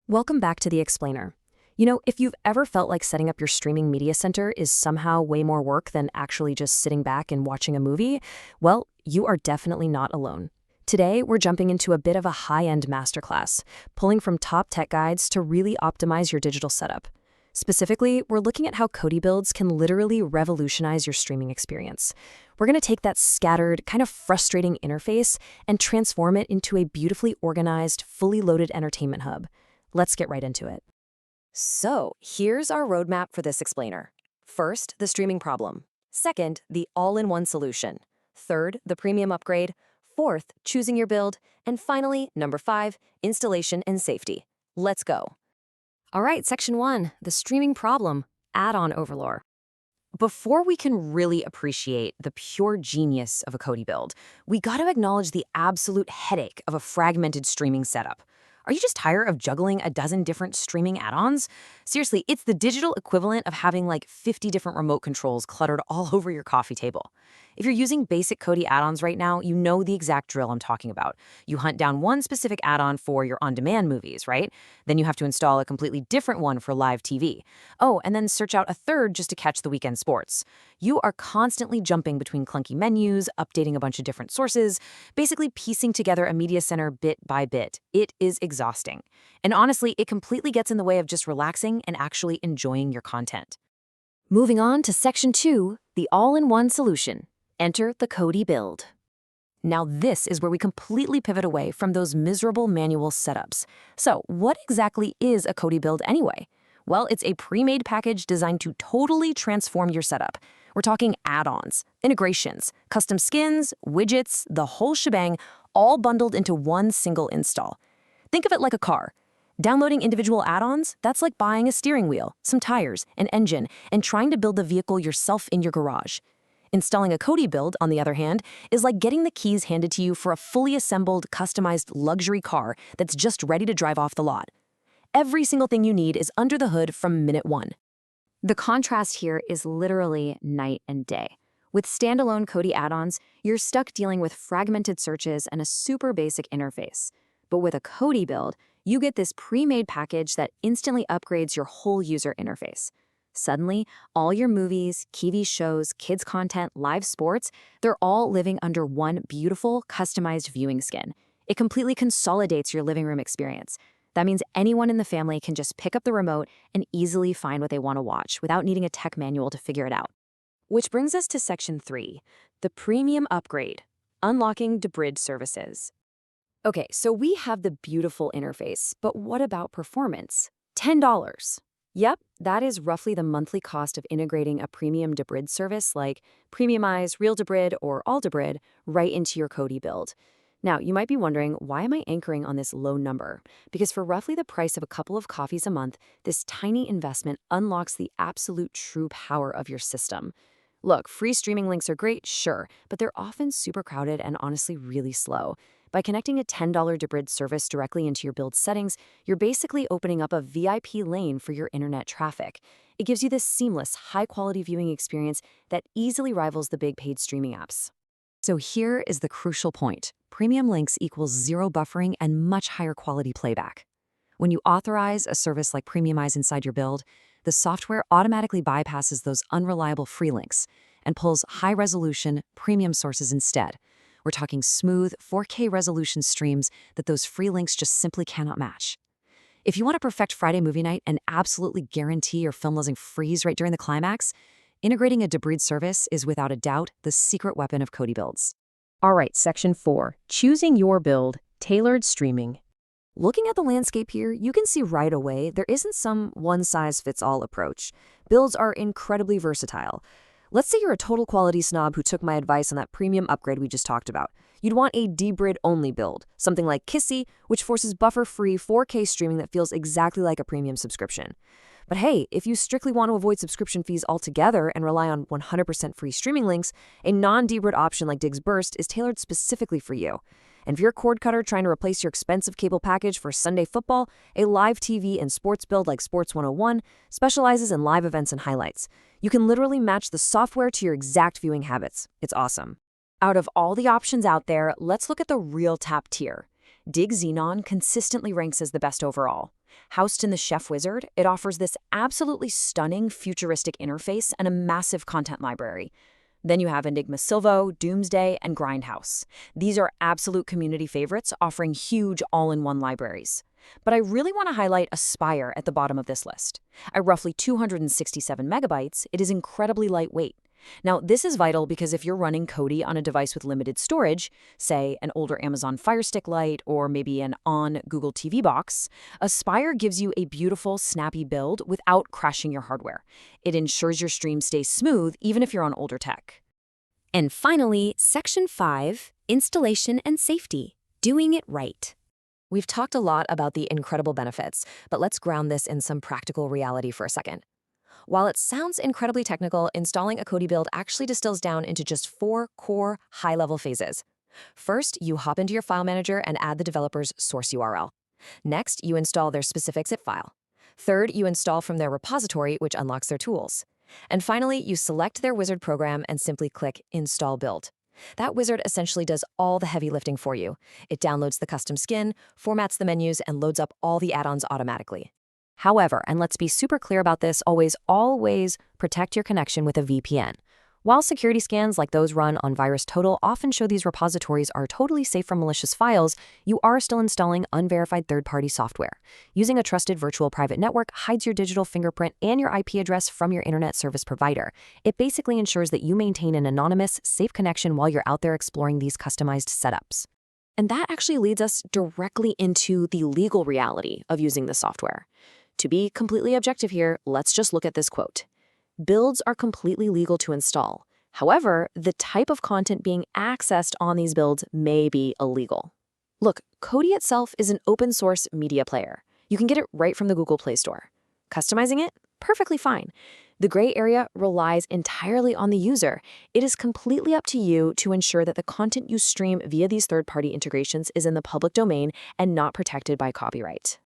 Welcome back to The Explainer. If you've ever felt like setting up your streaming media center is somehow way more work than actually just sitting back and watching a movie, well, you are definitely not alone. Today, we're jumping into a bit of a high-end masterclass, pulling from top tech guides to really optimize your digital setup. Specifically, we're looking at how Kodi builds can literally revolutionize your streaming experience. We're going to take that scattered, kind of frustrating interface and transform it into a beautifully organized, fully loaded entertainment hub. Let's get right into it. So, here's our roadmap for this explainer. First, the streaming problem. Second, the all-in-one solution. Third, the premium upgrade. Fourth, choosing your build. And finally, number 5, installation and safety. Let's go. All right, section 1, the streaming problem, add-on overlord. Before we can really appreciate the pure genius of a Kodi build, we gotta acknowledge the absolute headache of a fragmented streaming setup. Are you just tired of juggling a dozen different streaming add-ons? Seriously, it's the digital equivalent of having like 50 different remote controls cluttered all over your coffee table. If you're using basic Kodi add-ons right now, you know the exact drill I'm talking about. You hunt down one specific add-on for your on-demand movies, right? Then you have to install a completely different one for live TV. Oh, and then search out a third just to catch the weekend sports. You are constantly jumping between clunky menus, updating a bunch of different sources, basically piecing together a media center bit by bit. It is exhausting. And honestly, it completely gets in the way of just relaxing and actually enjoying your content. Moving on to section 2, the all-in-one solution. Enter the Kodi build. Now this is where we completely pivot away from those miserable manual setups. So what exactly is a Kodi build anyway? Well, it's a pre-made package designed to totally transform your setup. We're talking add-ons, integrations, custom skins, widgets, the whole shebang, all bundled into one single install. Think of it like a car. Downloading individual add-ons, that's like buying a steering wheel, some tires, an engine, and trying to build the vehicle yourself in your garage. Installing a Kodi build, on the other hand, is like getting the keys handed to you for a fully assembled, customized luxury car that's just ready to drive off the lot. Every single thing you need is under the hood from minute one. The contrast here is literally night and day. With standalone Kodi add-ons, you're stuck dealing with fragmented searches and a super basic interface. But with a Kodi build, you get this pre-made package that instantly upgrades your whole user interface. Suddenly, all your movies, TV shows, kids content, live sports, they're all living under one beautiful, customized viewing skin. It completely consolidates your living room experience. That means anyone in the family can just pick up the remote and easily find what they want to watch without needing a tech manual to figure it out. Which brings us to section 3, the premium upgrade, unlocking debrid services. Okay, so we have the beautiful interface, but what about performance? $10. Yep, that is roughly the monthly cost of integrating a premium debrid service like Premiumize, Real Debrid, or All Debrid right into your Kodi build. Now, you might be wondering, why am I anchoring on this low number? Because for roughly the price of a couple of coffees a month, this tiny investment unlocks the absolute true power of your system. Look, free streaming links are great, sure, but they're often super crowded and honestly really slow. By connecting a $10 debrid service directly into your build settings, you're basically opening up a VIP lane for your internet traffic. It gives you this seamless, high-quality viewing experience that easily rivals the big paid streaming apps. So here is the crucial point. Premium links equals zero buffering and much higher quality playback. When you authorize a service like Premiumize inside your build, the software automatically bypasses those unreliable free links and pulls high-resolution, premium sources instead. We're talking smooth 4K resolution streams that those free links just simply cannot match. If you want to perfect Friday movie night and absolutely guarantee your film doesn't freeze right during the climax, integrating a debrid service is without a doubt the secret weapon of Kodi builds. All right, section 4, choosing your build, tailored streaming. Looking at the landscape here, you can see right away there isn't some one-size-fits-all approach. Builds are incredibly versatile. Let's say you're a total quality snob who took my advice on that premium upgrade we just talked about. You'd want a debrid-only build, something like Kissy, which forces buffer-free 4K streaming that feels exactly like a premium subscription. But hey, if you strictly want to avoid subscription fees altogether and rely on 100% free streaming links, a non-debrid option like Diggs Burst is tailored specifically for you. And if you're a cord cutter trying to replace your expensive cable package for Sunday football, a live TV and sports build like Sports 101 specializes in live events and highlights. You can literally match the software to your exact viewing habits. It's awesome. Out of all the options out there, let's look at the real top tier. Dig Xenon consistently ranks as the best overall. Housed in the Chef Wizard, it offers this absolutely stunning futuristic interface and a massive content library. Then you have Enigma Silvo, Doomsday, and Grindhouse. These are absolute community favorites, offering huge all-in-one libraries. But I really want to highlight Aspire at the bottom of this list. At roughly 267 megabytes, it is incredibly lightweight. Now, this is vital because if you're running Kodi on a device with limited storage, say an older Amazon Firestick Lite or maybe an on Google TV box, Aspire gives you a beautiful, snappy build without crashing your hardware. It ensures your stream stays smooth even if you're on older tech. And finally, Section 5, Installation and Safety, doing it right. We've talked a lot about the incredible benefits, but let's ground this in some practical reality for a second. While it sounds incredibly technical, installing a Kodi build actually distills down into just 4 core high-level phases. First, you hop into your file manager and add the developer's source URL. Next, you install their specific zip file. Third, you install from their repository, which unlocks their tools. And finally, you select their wizard program and simply click Install Build. That wizard essentially does all the heavy lifting for you. It downloads the custom skin, formats the menus, and loads up all the add-ons automatically. However, and let's be super clear about this, always protect your connection with a VPN. While security scans like those run on VirusTotal often show these repositories are totally safe from malicious files, you are still installing unverified third-party software. Using a trusted virtual private network hides your digital fingerprint and your IP address from your internet service provider. It basically ensures that you maintain an anonymous, safe connection while you're out there exploring these customized setups. And that actually leads us directly into the legal reality of using this software. To be completely objective here, let's just look at this quote. Builds are completely legal to install. However, the type of content being accessed on these builds may be illegal. Look, Kodi itself is an open source media player. You can get it right from the Google Play Store. Customizing it? Perfectly fine. The gray area relies entirely on the user. It is completely up to you to ensure that the content you stream via these third-party integrations is in the public domain and not protected by copyright.